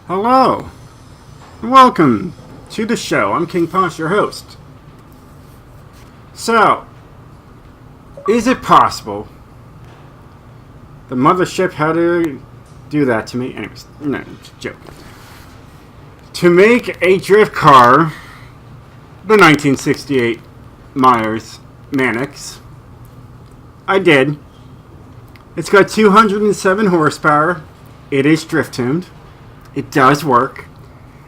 Hello, and welcome to the show. I'm King Posh, your host. So, is it possible the mothership had to do that to me? Anyways, no, it's a joke. To make a drift car, the 1968 Meyers Manx, I did. It's got 207 horsepower. It is drift tuned. It does work.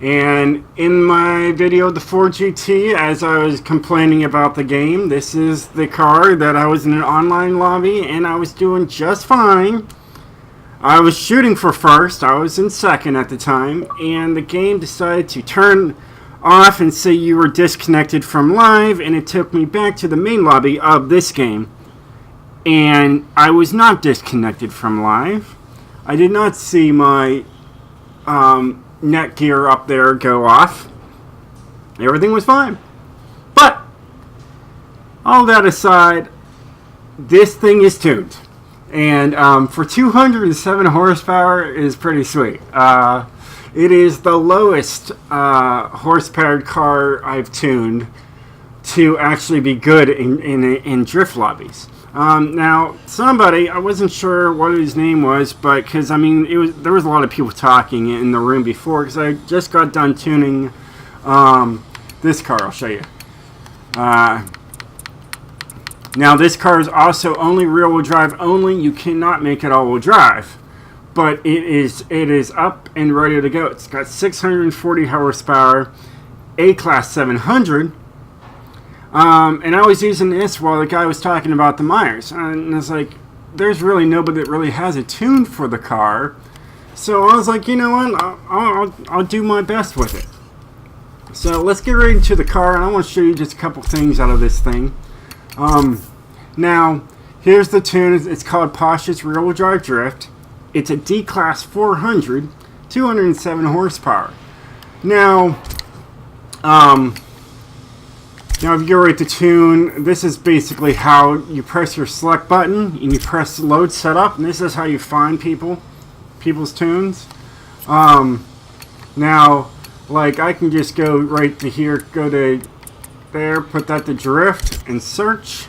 And in my video, the Ford GT, as I was complaining about the game, this is the car that I was in an online lobby and I was doing just fine. I was shooting for first. I was in second at the time. And the game decided to turn off and say you were disconnected from live. And it took me back to the main lobby of this game. And I was not disconnected from live. I did not see my net gear up there go off. Everything was fine. But, all that aside, this thing is tuned. And for 207 horsepower is pretty sweet. It is the lowest horsepower car I've tuned to actually be good in drift lobbies. Now, somebody, I wasn't sure what his name was, but because, I mean, there was a lot of people talking in the room before, because I just got done tuning this car. I'll show you. Now, this car is also only rear-wheel drive only. You cannot make it all-wheel drive, but it is up and ready to go. It's got 640 horsepower, A-Class 700. And I was using this while the guy was talking about the Meyers. And it's like, there's really nobody that really has it tuned for the car. So I was like, you know what, I'll do my best with it. So let's get right into the car, and I want to show you just a couple things out of this thing. Now, here's the tune. It's called Posh's Rear-Wheel Drive Drift. It's a D-Class 400, 207 horsepower. Now, if you go right to tune, this is basically how you press your select button and you press load setup, and this is how you find people's tunes. Now, like, I can just go right to here, go to there, put that to drift and search.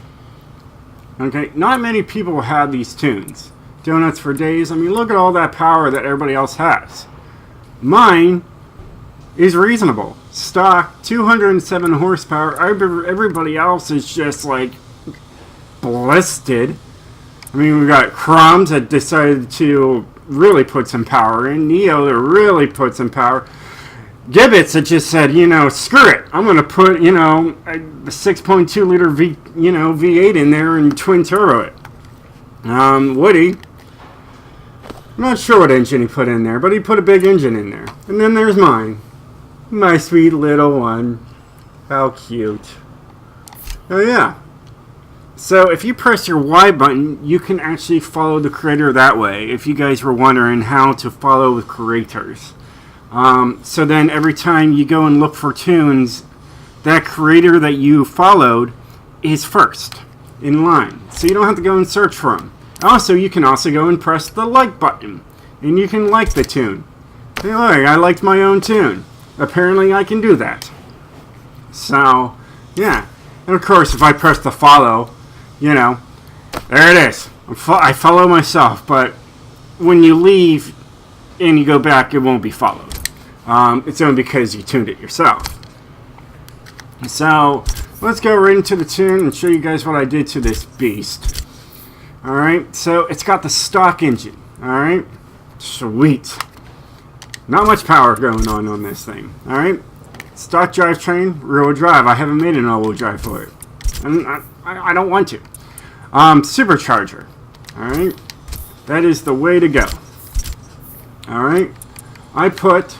Okay, not many people have these tunes. Donuts for days. I mean, look at all that power that everybody else has. Mine is reasonable. Stock, 207 horsepower. Everybody else is just like blisted. I mean, we got Crumbs that decided to really put some power in. Neo that really put some power. Gibbets that just said, screw it. I'm going to put, the 6.2 liter V8 in there and twin turbo it. Woody, I'm not sure what engine he put in there, but he put a big engine in there. And then there's mine. My sweet little one. How cute. Oh yeah. So if you press your Y button, you can actually follow the creator that way, if you guys were wondering how to follow the creators. So then every time you go and look for tunes, that creator that you followed is first in line. So you don't have to go and search for them. Also, you can also go and press the like button, and you can like the tune. Hey, look, I liked my own tune. Apparently I can do that. So, yeah. And of course, if I press the follow, there it is. I follow myself, but when you leave and you go back, it won't be followed. It's only because you tuned it yourself. So, let's go right into the tune and show you guys what I did to this beast. Alright, so it's got the stock engine. Alright, sweet. Not much power going on this thing. Alright, stock drivetrain, rear-wheel drive. I haven't made an all-wheel drive for it. And I don't want to. Supercharger. Alright, that is the way to go. Alright, I put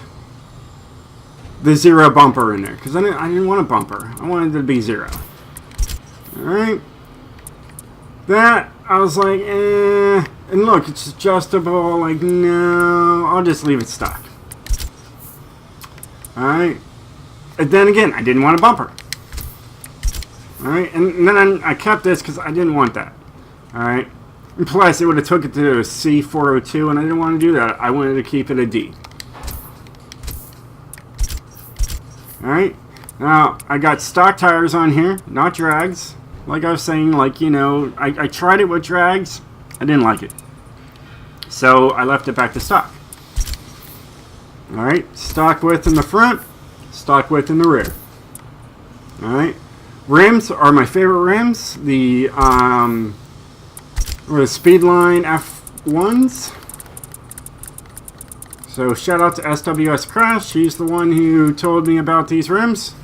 the zero bumper in there because I didn't want a bumper. I wanted it to be zero. Alright, that I was like, and look, it's adjustable. Like, no, I'll just leave it stock. Alright, and then again, I didn't want a bumper. Alright, and then I kept this because I didn't want that. Alright, and plus it would have took it to a C402, and I didn't want to do that. I wanted to keep it a D. Alright, now I got stock tires on here, not drags. Like I was saying, like, you know, I tried it with drags, I didn't like it. So I left it back to stock. Alright, stock width in the front, stock width in the rear. Alright, rims are my favorite rims. The Speedline F1s. So shout out to SWS Crash. He's the one who told me about these rims,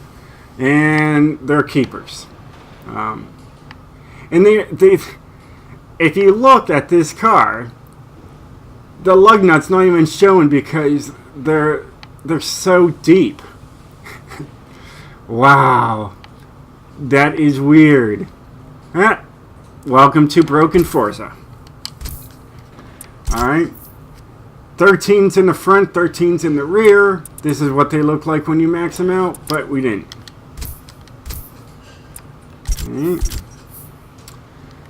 and they're keepers. And they, if you look at this car, the lug nut's not even showing because they're so deep. Wow, that is weird. Welcome to Broken Forza. All right. 13's in the front, 13's in the rear. This is what they look like when you max them out, but we didn't. Right.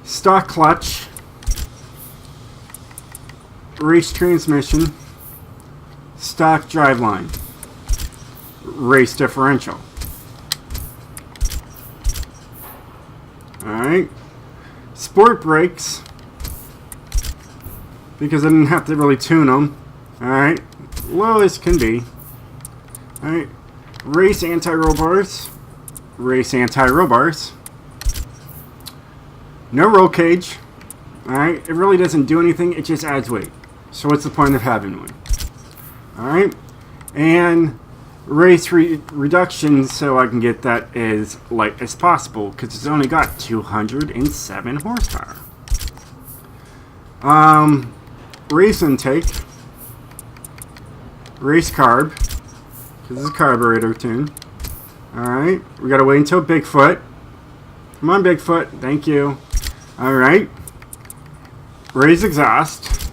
Stock clutch. Race transmission. Stock driveline. Race differential. Alright. Sport brakes. Because I didn't have to really tune them. Alright. Low as can be. Alright. Race anti-roll bars. Race anti-roll bars. No roll cage. Alright. It really doesn't do anything. It just adds weight. So what's the point of having one? Alright. And race reduction so I can get that as light as possible. Because it's only got 207 horsepower. Race intake, race carb, because it's a carburetor tune. Alright, we gotta wait until Bigfoot. Come on, Bigfoot, thank you. Alright, race exhaust,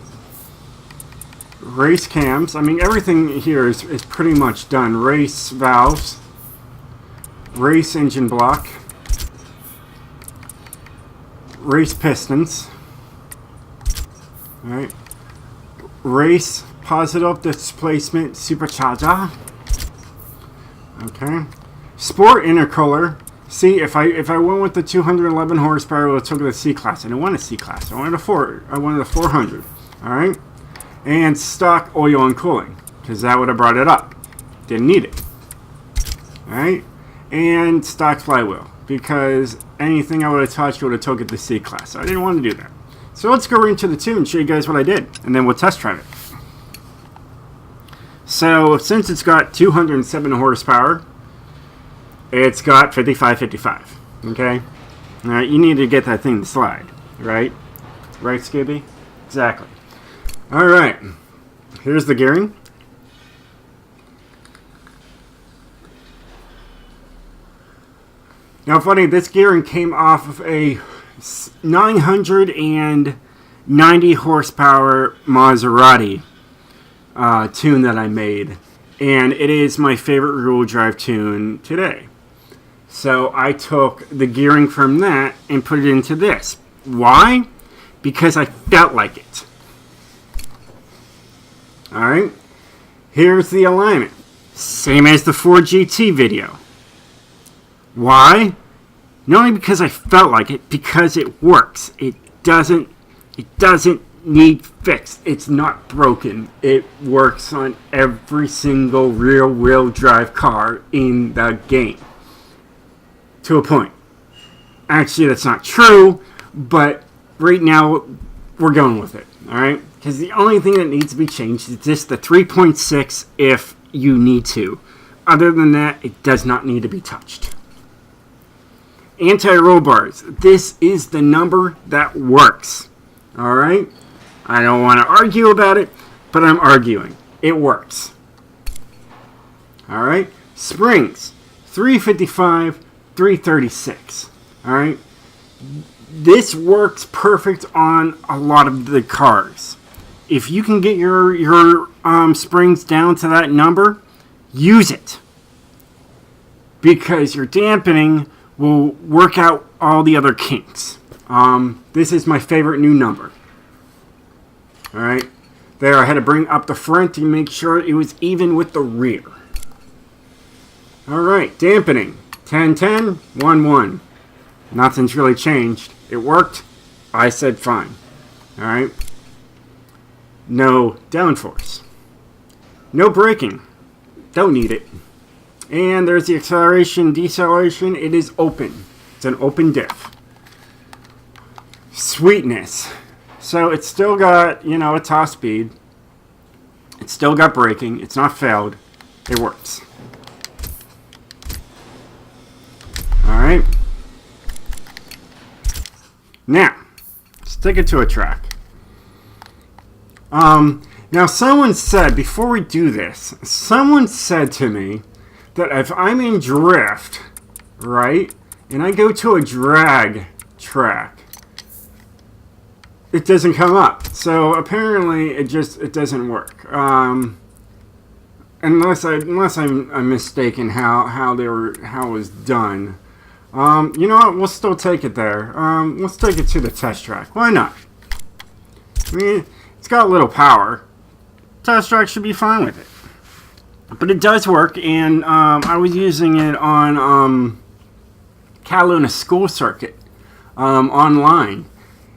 race cams. I mean, everything here is pretty much done. Race valves, race engine block, race pistons. Alright. Race positive displacement supercharger. Okay. Sport intercooler. See, if I went with the 211 horsepower, I would have took the C class. I didn't want a C class. I wanted a 400. Alright. And stock oil and cooling, because that would have brought it up. Didn't need it. Alright. And stock flywheel, because anything I would have touched would have took it to C class. So I didn't want to do that. So let's go into the tune and show you guys what I did, and then we'll test drive it. So since it's got 207 horsepower, it's got 55. Okay? Alright, you need to get that thing to slide, right? Right, Scooby? Exactly. Alright, here's the gearing. Now funny, this gearing came off of a 990 horsepower Maserati tune that I made, and it is my favorite rear-wheel drive tune today. So I took the gearing from that and put it into this. Why? Because I felt like it. Alright, here's the alignment, same as the Ford GT video. Why? Not only because I felt like it, because it works. It doesn't need fixed. It's not broken. It works on every single rear-wheel drive car in the game. To a point. Actually, that's not true, but right now, we're going with it. Alright? Because the only thing that needs to be changed is just the 3.6 if you need to. Other than that, it does not need to be touched. Anti-roll bars. This is the number that works. Alright? I don't want to argue about it, but I'm arguing. It works. Alright? Springs. 355, 336. Alright? This works perfect on a lot of the cars. If you can get your springs down to that number, use it. Because your dampening will work out all the other kinks. This is my favorite new number. Alright. There, I had to bring up the front to make sure it was even with the rear. Alright, dampening. 10-10, 1-1. Nothing's really changed. It worked. I said fine. Alright. No downforce. No braking. Don't need it. And there's the acceleration, deceleration. It is open. It's an open diff. Sweetness. So it's still got, you know, a top speed. It's still got braking. It's not failed. It works. Alright. Now, let's take it to a track. Now someone said, before we do this, someone said to me that if I'm in drift, right, and I go to a drag track, it doesn't come up. So apparently it doesn't work. Unless I'm mistaken how it was done. You know what? We'll still take it there. Let's take it to the test track. Why not? I mean, it's got a little power. Test track should be fine with it. But it does work, and I was using it on Cataluna school circuit online.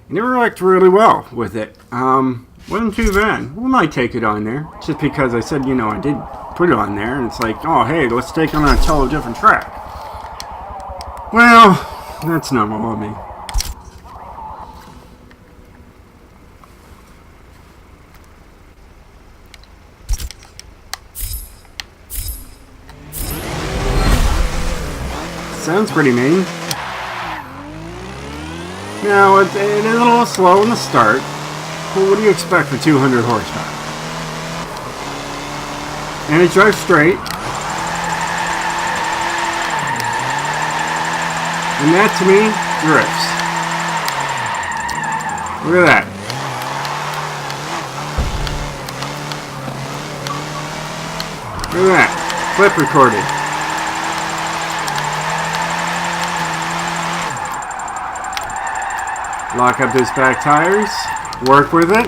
And it worked really well with it. Wasn't too bad. We might take it on there. Just because I said, you know, I did put it on there. And it's like, oh, hey, let's take it on a totally different track. Well, that's normal with me. Sounds pretty mean. Now, it is a little slow in the start, but what do you expect for 200 horsepower? And it drives straight. And that, to me, drifts. Look at that. Look at that. Clip recorded. Lock up those back tires. Work with it.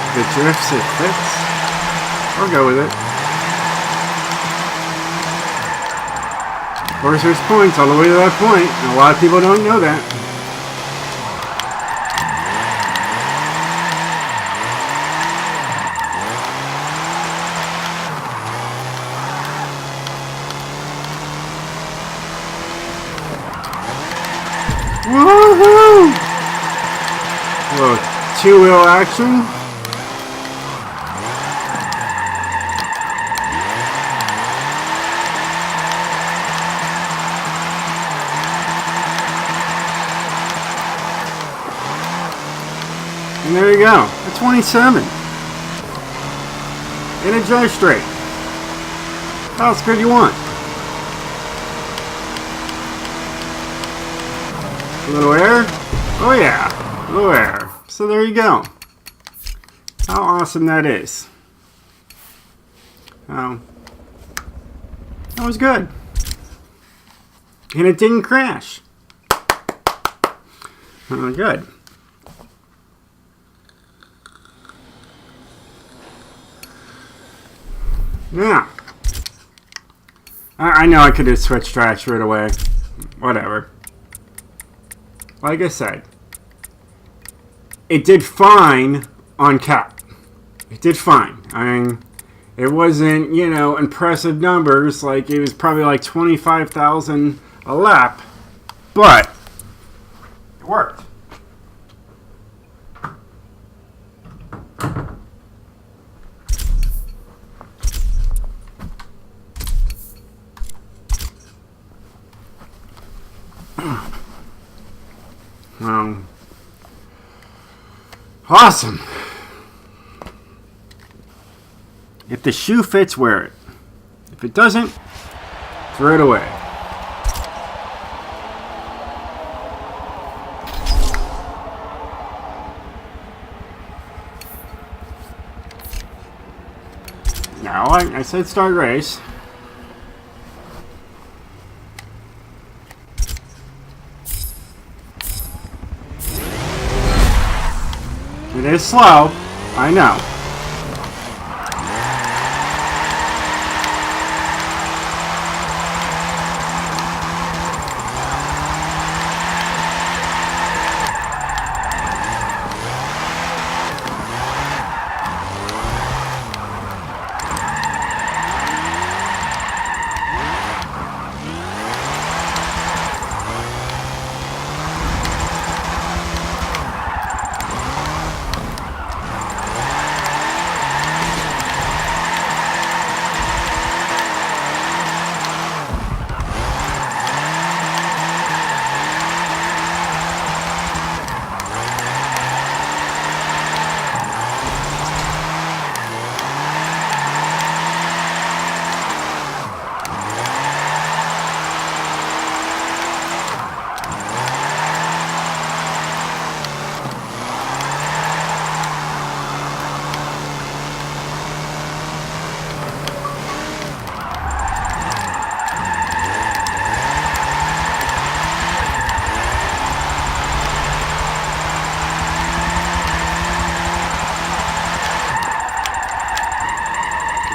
If it drifts, it fits. I'll go with it. Of course, there's points all the way to that point, and a lot of people don't know that. Woohoo! Little two-wheel action. And there you go. A 27. And it drives straight. How else could you want? A little air? Oh yeah, a little air. So there you go. How awesome that is. That was good. And it didn't crash. Good. Yeah. I know I could have switched tracks right away. Whatever. Like I said, it did fine on cap. It did fine. I mean, it wasn't, you know, impressive numbers. Like, it was probably like 25,000 a lap. But it worked. Awesome. If the shoe fits, wear it. If it doesn't, throw it away. Now, I said start race. It is slow. I know.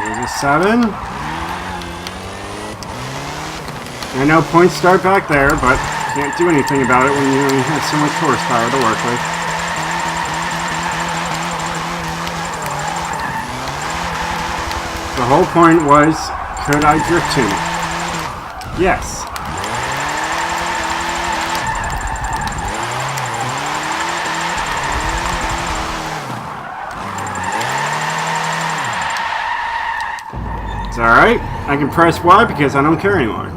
There's a 7. I know points start back there, but can't do anything about it when you only have so much horsepower to work with. The whole point was, could I drift tune it? Yes. It's alright. I can press Y because I don't care anymore.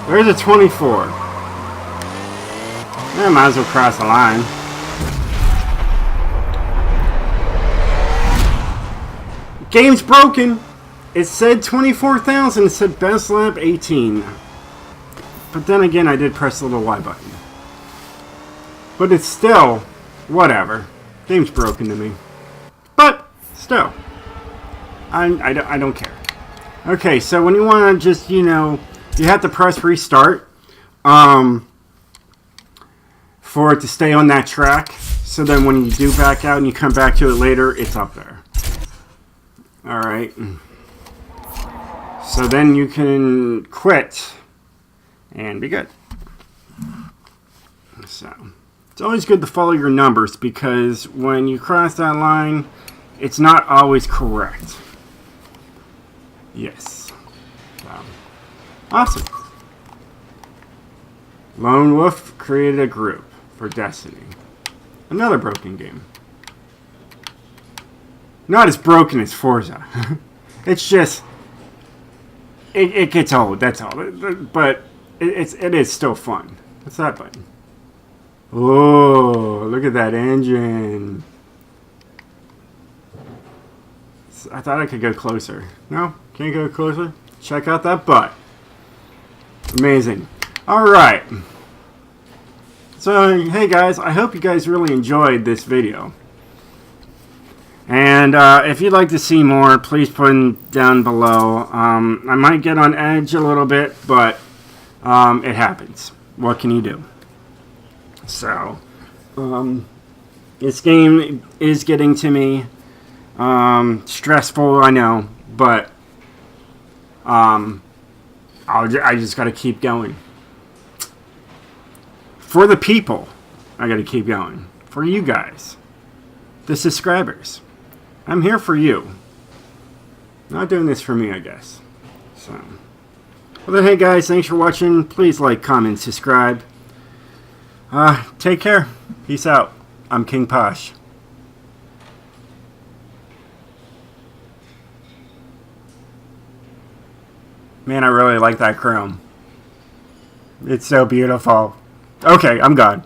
There's a 24. I might as well cross the line. Game's broken. It said 24,000. It said best lap 18. But then again, I did press the little Y button. But it's still, whatever. Game's broken to me. But, still. I don't care. Okay, so when you want to just, you have to press restart for it to stay on that track. So then when you do back out and you come back to it later, it's up there. Alright. So then you can quit and be good. So it's always good to follow your numbers because when you cross that line, it's not always correct. Yes. So. Awesome. Lone Wolf created a group for Destiny. Another broken game. Not as broken as Forza. It's just... It gets old, that's all. But it is still fun. What's that button? Oh, look at that engine. I thought I could go closer. No? Can't go closer? Check out that butt. Amazing. Alright. So, hey guys, I hope you guys really enjoyed this video. And if you'd like to see more, please put them down below. I might get on edge a little bit, but it happens. What can you do? So, this game is getting to me. Stressful, I know, but I just got to keep going. For the people, I got to keep going. For you guys, the subscribers, I'm here for you. Not doing this for me, I guess. So, well then, hey guys, thanks for watching. Please like, comment, subscribe. Take care. Peace out. I'm King Posh. Man, I really like that chrome. It's so beautiful. Okay, I'm gone.